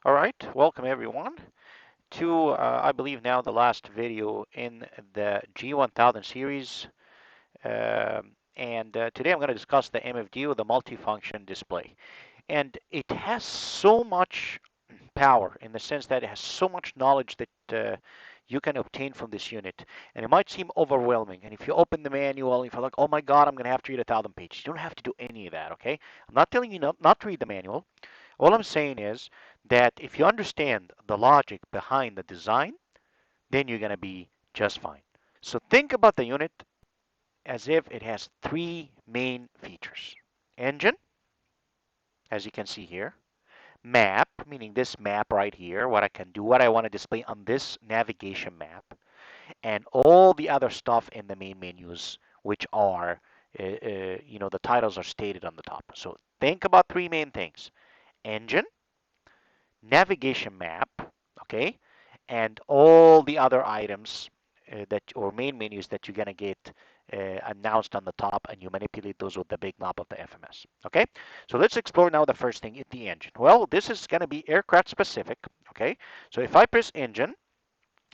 All right, welcome everyone to, I believe now the last video in the G1000 series. And today I'm going to discuss the MFD, or the multifunction display. And it has so much power in the sense that it has so much knowledge that you can obtain from this unit. And it might seem overwhelming. And if you open the manual, if you're like, oh my God, I'm going to have to read 1,000 pages, you don't have to do any of that, okay? I'm not telling you not to read the manual. All I'm saying is that if you understand the logic behind the design, then you're going to be just fine. So think about the unit as if it has three main features. Engine, as you can see here. Map, meaning this map right here, what I can do, what I want to display on this navigation map. And all the other stuff in the main menus, which are, the titles are stated on the top. So think about three main things. Engine, navigation map, okay, and all the other items or main menus that you're gonna get announced on the top, and you manipulate those with the big knob of the FMS. Okay, so let's explore now the first thing, the engine. Well, this is gonna be aircraft specific. Okay, so if I press engine,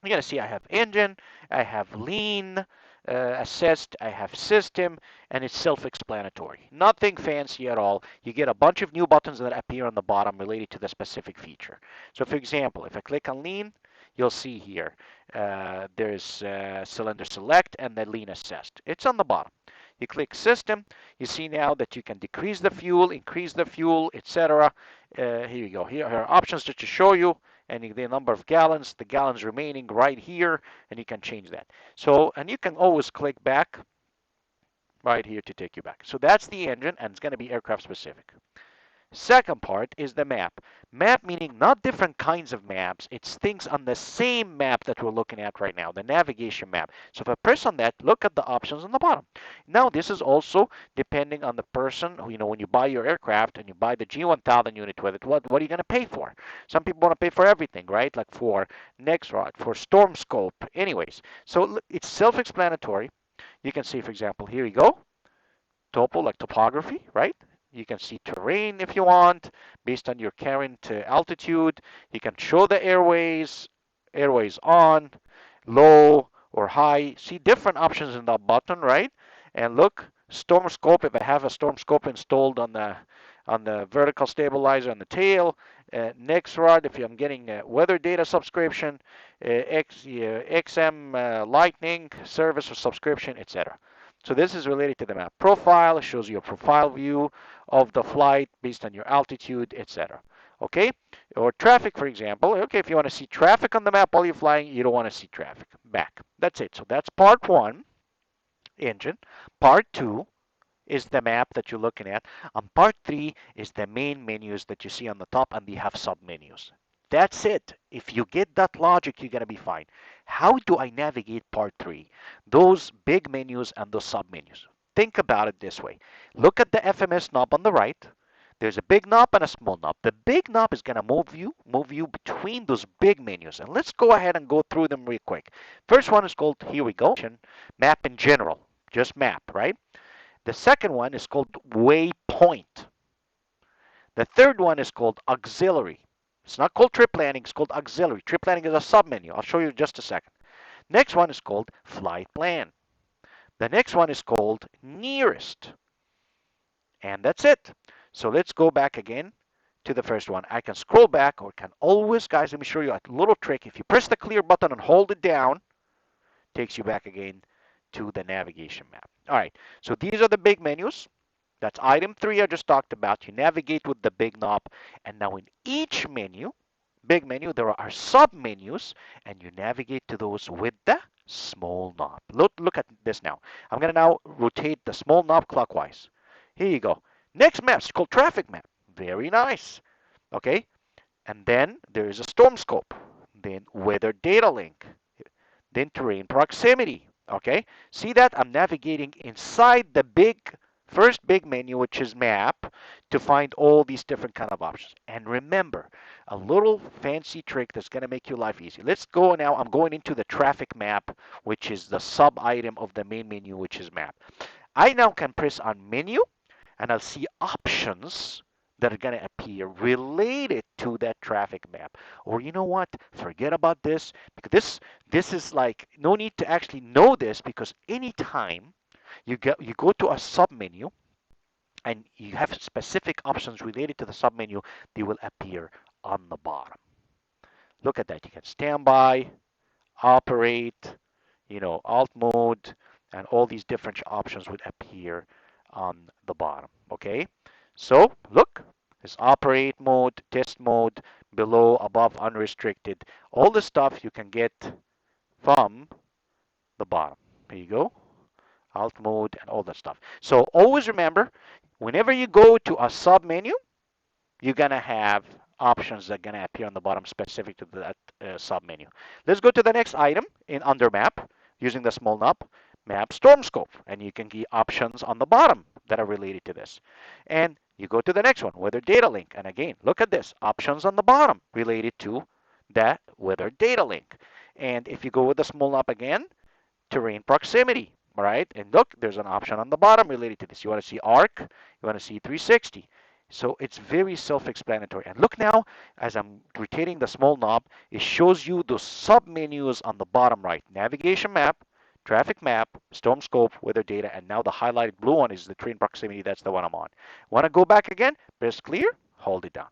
you're gonna see I have engine, I have lean, assist, I have system, and it's self-explanatory. Nothing fancy at all. You get a bunch of new buttons that appear on the bottom related to the specific feature. So for example, if I click on lean, you'll see here there's cylinder select and the lean assist. It's on the bottom. You click system, you see now that you can decrease the fuel, increase the fuel, etc. Here you go. Here are options just to show you, and the number of gallons, the gallons remaining right here, and you can change that. So, and you can always click back right here to take you back. So that's the engine, and it's going to be aircraft specific. Second part is the map. Map meaning not different kinds of maps. It's things on the same map that we're looking at right now, the navigation map. So if I press on that, look at the options on the bottom. Now this is also depending on the person. When you buy your aircraft and you buy the G1000 unit with it, what are you going to pay for? Some people want to pay for everything, right? Like for NextRod, for Storm Scope. Anyways, so it's self-explanatory. You can see, for example, here you go. Topo, like topography, right? You can see terrain if you want, based on your current altitude. You can show the airways on, low or high. See different options in that button, right? And look, storm scope, if I have a storm scope installed on the vertical stabilizer on the tail. Next rod, if I'm getting a weather data subscription, XM Lightning service or subscription, etc. So this is related to the map. Profile, it shows you a profile view of the flight based on your altitude, etc. Okay? Or traffic, for example. Okay, if you want to see traffic on the map while you're flying, you don't want to see traffic. Back. That's it. So that's part one, engine. Part two is the map that you're looking at. And part three is the main menus that you see on the top, and they have sub-menus. That's it. If you get that logic, you're going to be fine. How do I navigate part three? Those big menus and those sub-menus. Think about it this way. Look at the FMS knob on the right. There's a big knob and a small knob. The big knob is going to move you between those big menus. And let's go ahead and go through them real quick. First one is called, here we go, map in general. Just map, right? The second one is called waypoint. The third one is called auxiliary. It's not called trip planning, it's called auxiliary. Trip planning is a submenu. I'll show you in just a second. Next one is called flight plan. The next one is called nearest. And that's it. So let's go back again to the first one. I can scroll back, or can always, guys, let me show you a little trick. If you press the clear button and hold it down, it takes you back again to the navigation map. All right, so these are the big menus. That's item 3 I just talked about. You navigate with the big knob. And now in each menu, big menu, there are sub-menus, and you navigate to those with the small knob. Look at this now. I'm going to now rotate the small knob clockwise. Here you go. Next map is called traffic map. Very nice. Okay. And then there is a storm scope. Then weather data link. Then terrain proximity. Okay. See that? I'm navigating inside the first big menu, which is map, to find all these different kind of options. And remember, a little fancy trick that's going to make your life easy. Let's go now. I'm going into the traffic map, which is the sub item of the main menu, which is map. I now can press on menu, and I'll see options that are going to appear related to that traffic map. Or you know what? Forget about this because this is like no need to actually know this because anytime you go to a submenu and you have specific options related to the submenu, they will appear on the bottom. Look at that. You can standby, operate, alt mode, and all these different options would appear on the bottom. Okay, so look, this operate mode, test mode, below, above, unrestricted. All the stuff you can get from the bottom. There you go, alt mode and all that stuff. So always remember, whenever you go to a sub menu, you're gonna have options that are gonna appear on the bottom specific to that submenu. Let's go to the next item in under map using the small knob, map storm scope, and you can get options on the bottom that are related to this. And you go to the next one, weather data link, and again, look at this, options on the bottom related to that weather data link. And if you go with the small knob again, terrain proximity, right? And look, there's an option on the bottom related to this. You want to see arc, you want to see 360. So it's very self-explanatory. And look now, as I'm rotating the small knob, it shows you those sub-menus on the bottom right. Navigation map, traffic map, storm scope, weather data, and now the highlighted blue one is the terrain proximity. That's the one I'm on. Want to go back again? Press clear, hold it down.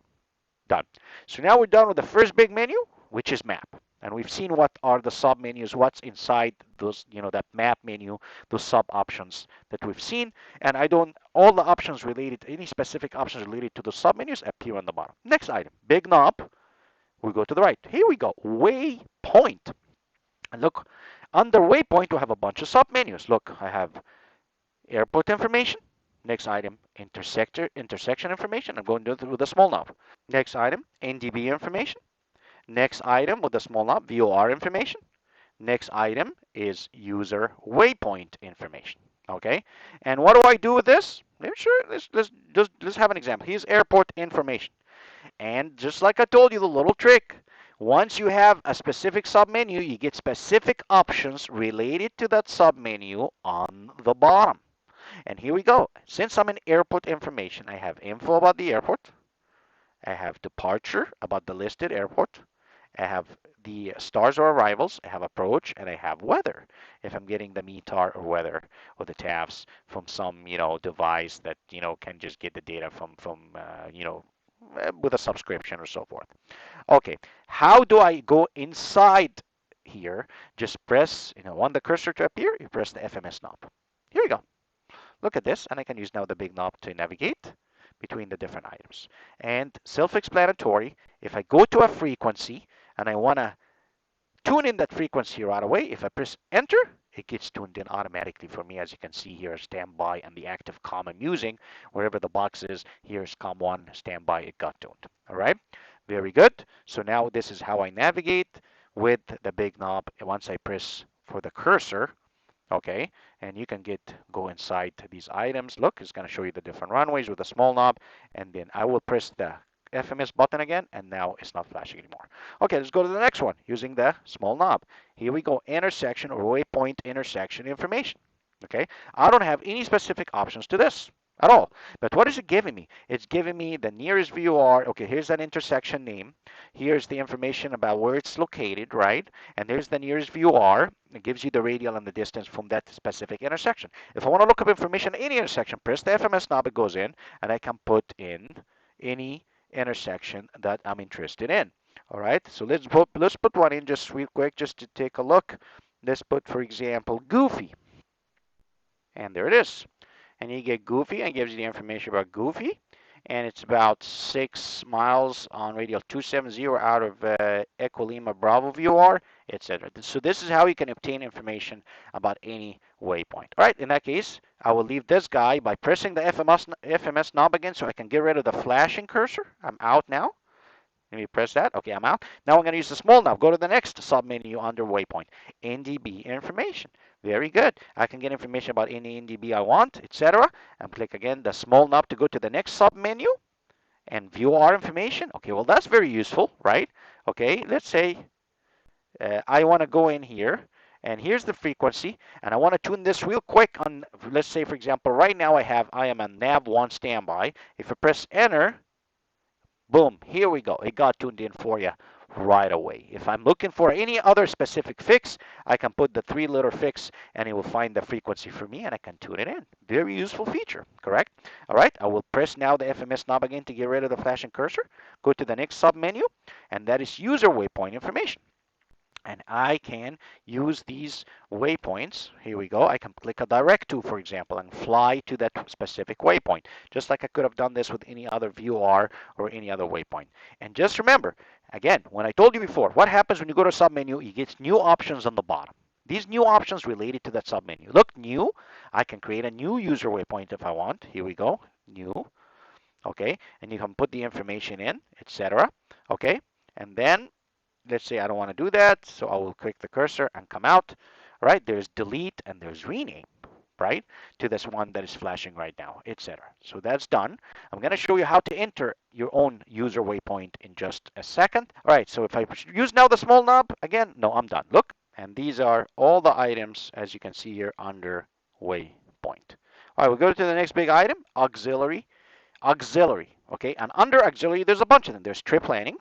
Done. So now we're done with the first big menu, which is map. And we've seen what are the sub menus, what's inside those, that map menu, those sub options that we've seen. And all the options related, any specific options related to the sub menus appear on the bottom. Next item, big knob, we go to the right. Here we go, waypoint. And look, under waypoint, we have a bunch of sub menus. Look, I have airport information. Next item, intersection information. I'm going to do it with a small knob. Next item, NDB information. Next item with the small knob, VOR information. Next item is user waypoint information. Okay, and what do I do with this? Sure, let's have an example. Here's airport information, and just like I told you, the little trick. Once you have a specific submenu, you get specific options related to that submenu on the bottom. And here we go. Since I'm in airport information, I have info about the airport. I have departure about the listed airport. I have the stars or arrivals, I have approach, and I have weather. If I'm getting the METAR or weather or the TAFs from some, device that, can just get the data from with a subscription or so forth. Okay, how do I go inside here? Just press, want the cursor to appear, you press the FMS knob. Here we go. Look at this, and I can use now the big knob to navigate between the different items. And self-explanatory, if I go to a frequency and I want to tune in that frequency right away, if I press enter, it gets tuned in automatically for me. As you can see here, standby and the active COM I'm using, wherever the box is, here's COM1, standby, it got tuned. All right, very good. So now this is how I navigate with the big knob. And once I press for the cursor, okay, and you can go inside these items. Look, it's going to show you the different runways with a small knob, and then I will press the FMS button again, and now it's not flashing anymore. Okay, let's go to the next one using the small knob. Here we go, intersection or waypoint intersection information. Okay, I don't have any specific options to this at all. But what is it giving me? It's giving me the nearest VOR. Okay, here's that intersection name. Here's the information about where it's located, right? And there's the nearest VOR. It gives you the radial and the distance from that specific intersection. If I want to look up information at any intersection, press the FMS knob, it goes in, and I can put in any intersection that I'm interested in. All right, so let's put one in just real quick just to take a look. Let's put, for example, Goofy. And there it is. And you get Goofy, and it gives you the information about Goofy. And it's about 6 miles on radial 270 out of Echo Lima Bravo VOR, etc. So this is how you can obtain information about any waypoint. All right, in that case, I will leave this guy by pressing the FMS knob again so I can get rid of the flashing cursor. I'm out now. Let me press that. Okay, I'm out. Now I'm going to use the small knob. Go to the next submenu under waypoint. NDB information. Very good. I can get information about any NDB I want, etc. And click again the small knob to go to the next submenu and view our information. Okay, well, that's very useful, right? Okay, let's say I want to go in here. And here's the frequency, and I want to tune this real quick on, let's say, for example, right now I am on nav1 standby. If I press enter, Boom, here we go. It got tuned in for you right away. If I'm looking for any other specific fix, I can put the 3-letter fix and it will find the frequency for me and I can tune it in. Very useful feature, correct? All right, I will press now the FMS knob again to get rid of the flashing cursor. Go to the next sub menu, and that is user waypoint information. And I can use these waypoints. Here we go. I can click a direct to, for example, and fly to that specific waypoint, just like I could have done this with any other VR or any other waypoint. And just remember, again, when I told you before, what happens when you go to submenu, you get new options on the bottom. These new options related to that submenu. Look, new. I can create a new user waypoint if I want. Here we go. New. Okay. And you can put the information in, etc. Okay. And then let's say I don't want to do that, so I will click the cursor and come out. Right, there's delete and there's rename, right, to this one that is flashing right now, etc. So that's done. I'm going to show you how to enter your own user waypoint in just a second. All right, so if I use now the small knob again, no, I'm done. Look, and these are all the items as you can see here under waypoint. All right, we'll go to the next big item, auxiliary. Auxiliary, okay, and under auxiliary, there's a bunch of them. There's trip planning,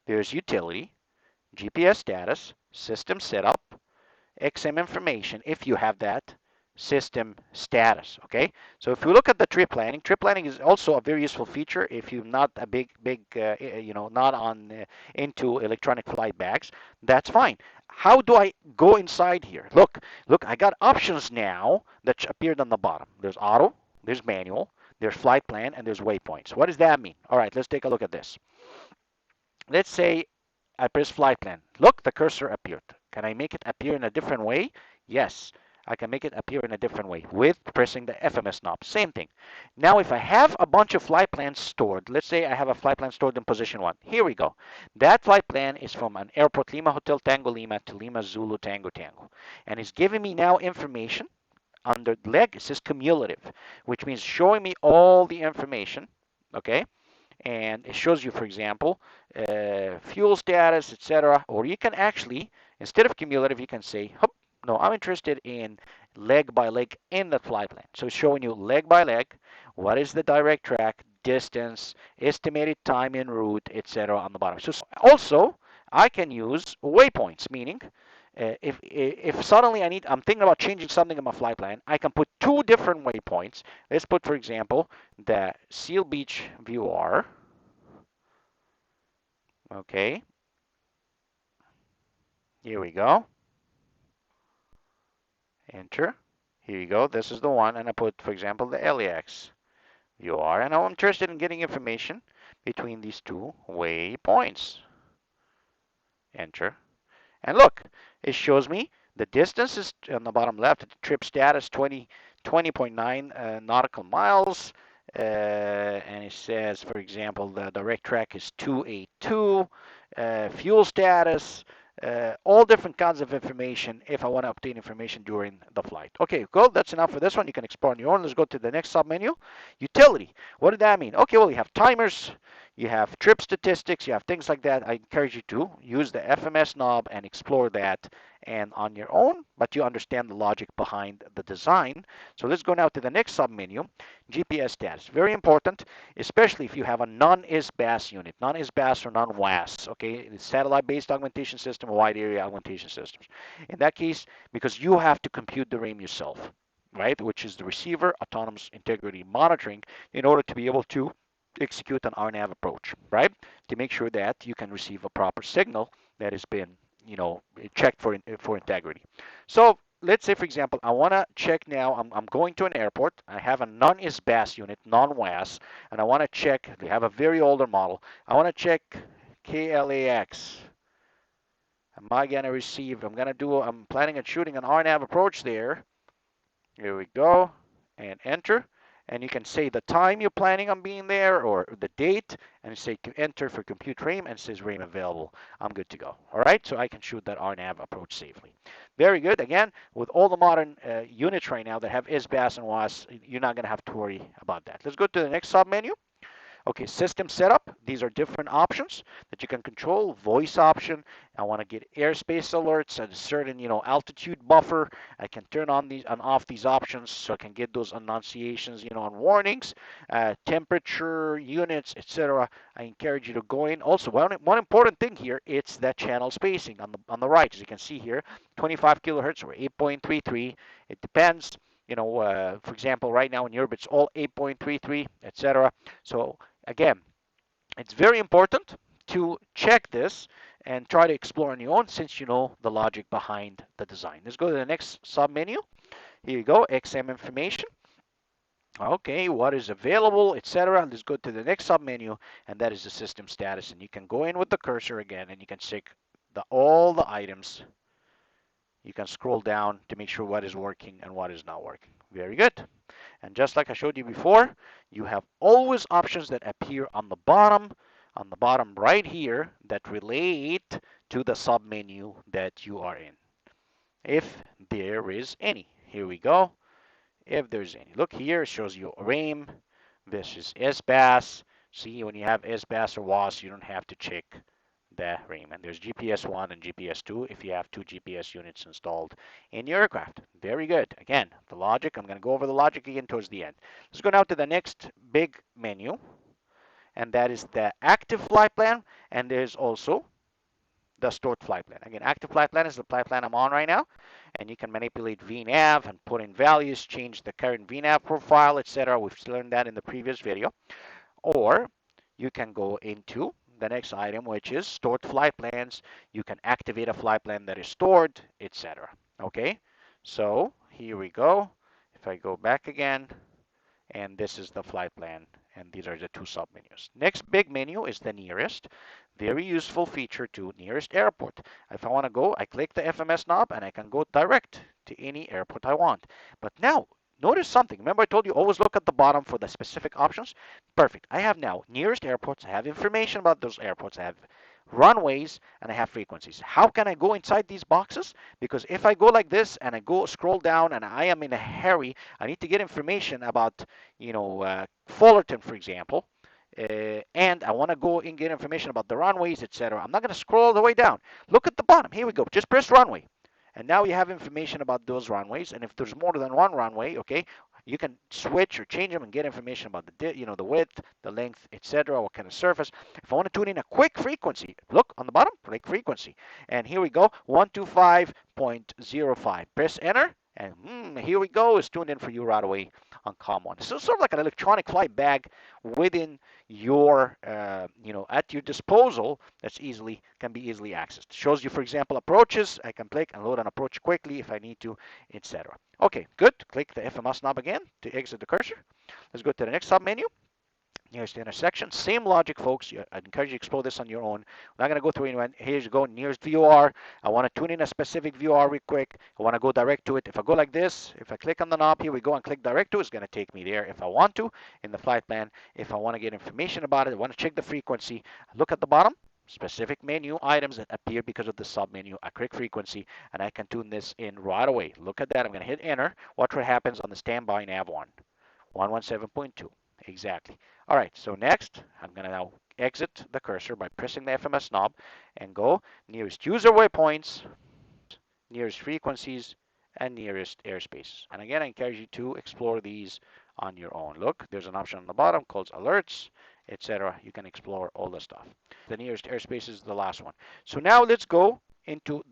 there's utility, GPS status, system setup, XM information, if you have that, system status, okay? So if we look at the trip planning is also a very useful feature if you're not a not on into electronic flight bags, that's fine. How do I go inside here? Look, I got options now that appeared on the bottom. There's auto, there's manual, there's flight plan, and there's waypoints. What does that mean? All right, let's take a look at this. Let's say I press flight plan. Look, the cursor appeared. Can I make it appear in a different way? Yes, I can make it appear in a different way with pressing the FMS knob. Same thing. Now, if I have a bunch of flight plans stored, let's say I have a flight plan stored in position 1. Here we go. That flight plan is from an airport Lima Hotel Tango Lima to Lima Zulu Tango Tango. And it's giving me now information under leg. It says cumulative, which means showing me all the information, okay? And it shows you, for example, fuel status, etc. Or you can actually, instead of cumulative, you can say, no, I'm interested in leg by leg in the flight plan. So it's showing you leg by leg, what is the direct track, distance, estimated time en route, etc. on the bottom. So also, I can use waypoints, meaning if suddenly I'm thinking about changing something in my flight plan, I can put 2 different waypoints. Let's put, for example, the Seal Beach VR. Okay, here we go. Enter. Here you go. This is the one, and I put, for example, the LAX VR, and I'm interested in getting information between these 2 waypoints. Enter. And look, it shows me the distance is on the bottom left, the trip status 20.9 nautical miles. And it says, for example, the direct track is 282, fuel status, all different kinds of information if I want to obtain information during the flight. Okay, cool. That's enough for this one. You can explore on your own. Let's go to the next submenu. Utility. What did that mean? Okay, well, you have timers, you have trip statistics, you have things like that. I encourage you to use the FMS knob and explore that and on your own, but you understand the logic behind the design. So let's go now to the next submenu, GPS status. Very important, especially if you have a non-ISBAS unit, non-ISBAS or non-WAS, okay? It's satellite-based augmentation system, wide area augmentation systems. In that case, because you have to compute the RAIM yourself, right? Which is the receiver autonomous integrity monitoring in order to be able to execute an RNAV approach, right? To make sure that you can receive a proper signal that has been, checked for integrity. So let's say, for example, I want to check now. I'm going to an airport. I have a non-ISBAS unit, non-WAS, and I want to check. They have a very older model. I want to check KLAX. Am I going to receive? I'm planning on shooting an RNAV approach there. Here we go, and enter. And you can say the time you're planning on being there or the date, and say to enter for compute RAIM, and it says RAIM available. I'm good to go. All right, so I can shoot that RNAV approach safely. Very good. Again, with all the modern units right now that have ISBAS and WAS, you're not going to have to worry about that. Let's go to the next submenu. Okay, system setup. These are different options that you can control. Voice option. I want to get airspace alerts at a certain, altitude buffer. I can turn on these and off these options so I can get those annunciations, on warnings, temperature, units, etc. I encourage you to go in. Also, one important thing here, it's that channel spacing on the right, as you can see here, 25 kilohertz or 8.33. It depends. For example, right now in Europe, it's all 8.33, etc. So again, it's very important to check this and try to explore on your own since you know the logic behind the design. Let's go to the next submenu. Here you go, XM information. Okay, what is available, etc. Let's go to the next submenu, and that is the system status. And you can go in with the cursor again, and you can check all the items. You can scroll down to make sure what is working and what is not working. Very good. And just like I showed you before, you have always options that appear on the bottom right here that relate to the submenu that you are in. If there is any. Here we go. If there's any. Look here, it shows you RAIM. This is SBAS. See, when you have SBAS or WAS, you don't have to check the RAIM. And there's GPS 1 and GPS 2 if you have two GPS units installed in your aircraft. Very good. Again, the logic, I'm going to go over the logic again towards the end. Let's go now to the next big menu, and that is the active flight plan, and there's also the stored flight plan. Again, active flight plan is the flight plan I'm on right now, and you can manipulate VNAV and put in values, change the current VNAV profile, etc. We've learned that in the previous video. Or you can go into the next item, which is stored flight plans. You can activate a flight plan that is stored, etc. Okay, so here we go. If I go back again, and this is the flight plan, and these are the two submenus. Next big menu is the nearest. Very useful feature to nearest airport. If I want to go, I click the FMS knob and I can go direct to any airport I want. But now, notice something. Remember I told you always look at the bottom for the specific options? Perfect. I have now nearest airports. I have information about those airports. I have runways and I have frequencies. How can I go inside these boxes? Because if I go like this and I go scroll down and I am in a hurry, I need to get information about, Fullerton, for example, and I want to go and get information about the runways, etc. I'm not going to scroll all the way down. Look at the bottom. Here we go. Just press runway. And now you have information about those runways. And if there's more than one runway, okay, you can switch or change them and get information about the width, the length, etc. What kind of surface. If I want to tune in a quick frequency, look on the bottom, quick frequency. And here we go, 125.05. Press enter, and here we go. It's tuned in for you right away on COM1. So it's sort of like an electronic flight bag within your, at your disposal that's can be easily accessed. Shows you, for example, approaches. I can click and load an approach quickly if I need to, etc. Okay, good. Click the FMS knob again to exit the cursor. Let's go to the next submenu. Nearest intersection. Same logic, folks. I'd encourage you to explore this on your own. I'm not going to go through anyone. Here you go. Nearest VOR. I want to tune in a specific VOR real quick. I want to go direct to it. If I go like this, if I click on the knob, here we go, and click direct to it, it's going to take me there if I want to in the flight plan. If I want to get information about it, I want to check the frequency. Look at the bottom. Specific menu items that appear because of the submenu. I click frequency, and I can tune this in right away. Look at that. I'm going to hit enter. Watch what happens on the standby nav1. 117.2. Exactly. All right, so next, I'm going to now exit the cursor by pressing the FMS knob and go nearest user waypoints, nearest frequencies, and nearest airspace. And again, I encourage you to explore these on your own. Look, there's an option on the bottom called alerts, etc. You can explore all the stuff. The nearest airspace is the last one. So now let's go into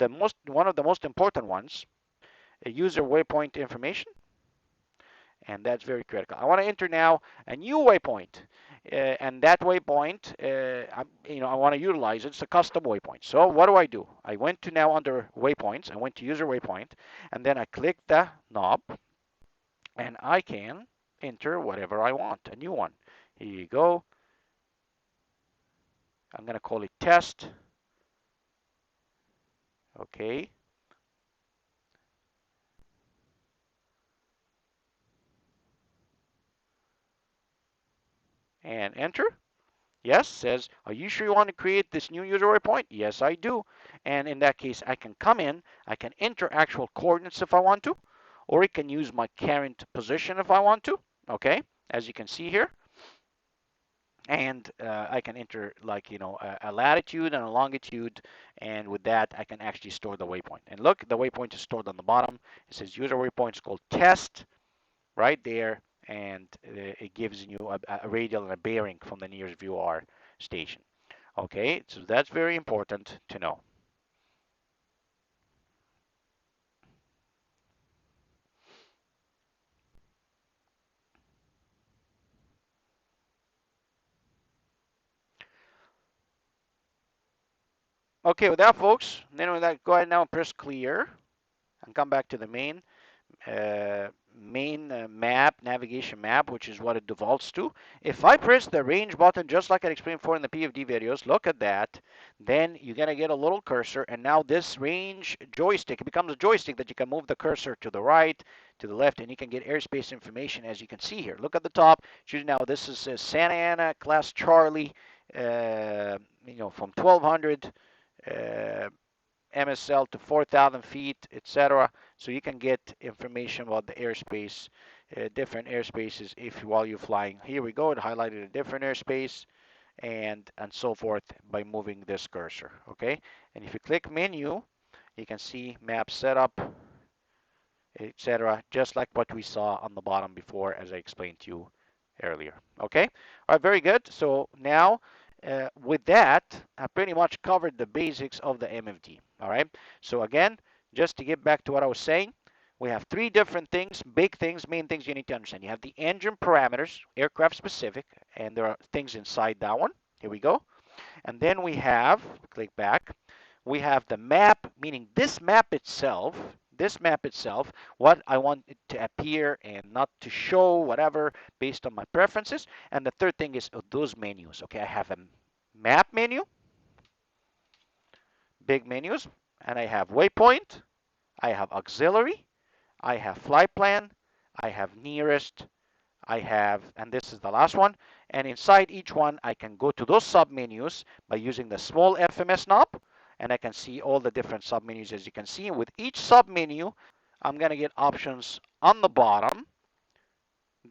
one of the most important ones, a user waypoint information. And that's very critical. I want to enter now a new waypoint, and that waypoint, I want to utilize it. It's a custom waypoint. So what do? I went to now under waypoints. I went to user waypoint, and then I click the knob, and I can enter whatever I want, a new one. Here you go. I'm going to call it test. Okay. And enter. Yes, says, are you sure you want to create this new user waypoint? Yes, I do. And in that case, I can come in, I can enter actual coordinates if I want to, or I can use my current position if I want to, okay? As you can see here, and I can enter like a latitude and a longitude, and with that I can actually store the waypoint. And look, the waypoint is stored on the bottom. It says user waypoints called test right there, and it gives you a radial and a bearing from the nearest VR station. Okay, so that's very important to know. Okay, with that, folks, then with that, go ahead now and press clear and come back to the uh, main map, navigation map, which is what it defaults to. If I press the range button, just like I explained before in the PFD videos, look at that, then you're going to get a little cursor, and now this range joystick, it becomes a joystick that you can move the cursor to the right, to the left, and you can get airspace information as you can see here. Look at the top. Now this is Santa Ana, Class Charlie, from 1200. Uh, MSL to 4,000 feet, etc. So you can get information about the airspace, different airspaces if while you're flying. Here we go. It highlighted a different airspace and so forth by moving this cursor. Okay. And if you click menu, you can see map setup, etc. Just like what we saw on the bottom before, as I explained to you earlier. Okay. All right. Very good. So now with that, I pretty much covered the basics of the MFD. All right. So again, just to get back to what I was saying, we have three different things, big things, main things you need to understand. You have the engine parameters, aircraft specific, and there are things inside that one. Here we go. And then we have, click back, we have the map, meaning this map itself, what I want it to appear and not to show, whatever, based on my preferences. And the third thing is those menus. Okay, I have a map menu, big menus, and I have waypoint, I have auxiliary, I have flight plan, I have nearest, I have, and this is the last one. And inside each one, I can go to those submenus by using the small FMS knob, and I can see all the different submenus as you can see. And with each submenu, I'm going to get options on the bottom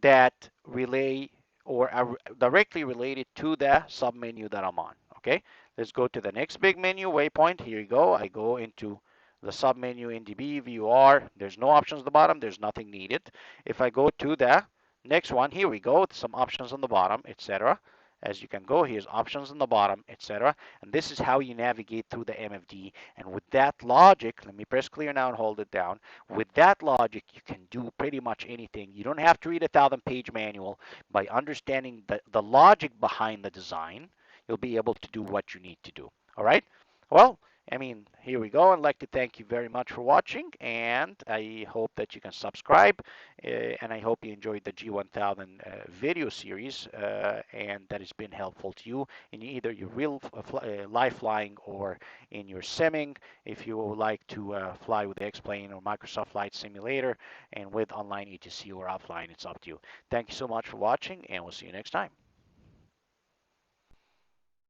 that relay or are directly related to the submenu that I'm on. Okay, let's go to the next big menu, waypoint. Here you go. I go into the submenu NDB VUR. There's no options at the bottom. There's nothing needed. If I go to the next one, here we go. Some options on the bottom, etc. As you can go, here's options on the bottom, etc. And this is how you navigate through the MFD. And with that logic, let me press clear now and hold it down. With that logic, you can do pretty much anything. You don't have to read a 1,000-page manual. By understanding the logic behind the design, you'll be able to do what you need to do. All right? Well, I mean, here we go. I'd like to thank you very much for watching, and I hope that you can subscribe, and I hope you enjoyed the G1000 video series, and that has been helpful to you in either your real live flying or in your simming. If you would like to fly with X-Plane or Microsoft Flight Simulator and with online ETC or offline, it's up to you. Thank you so much for watching, and we'll see you next time.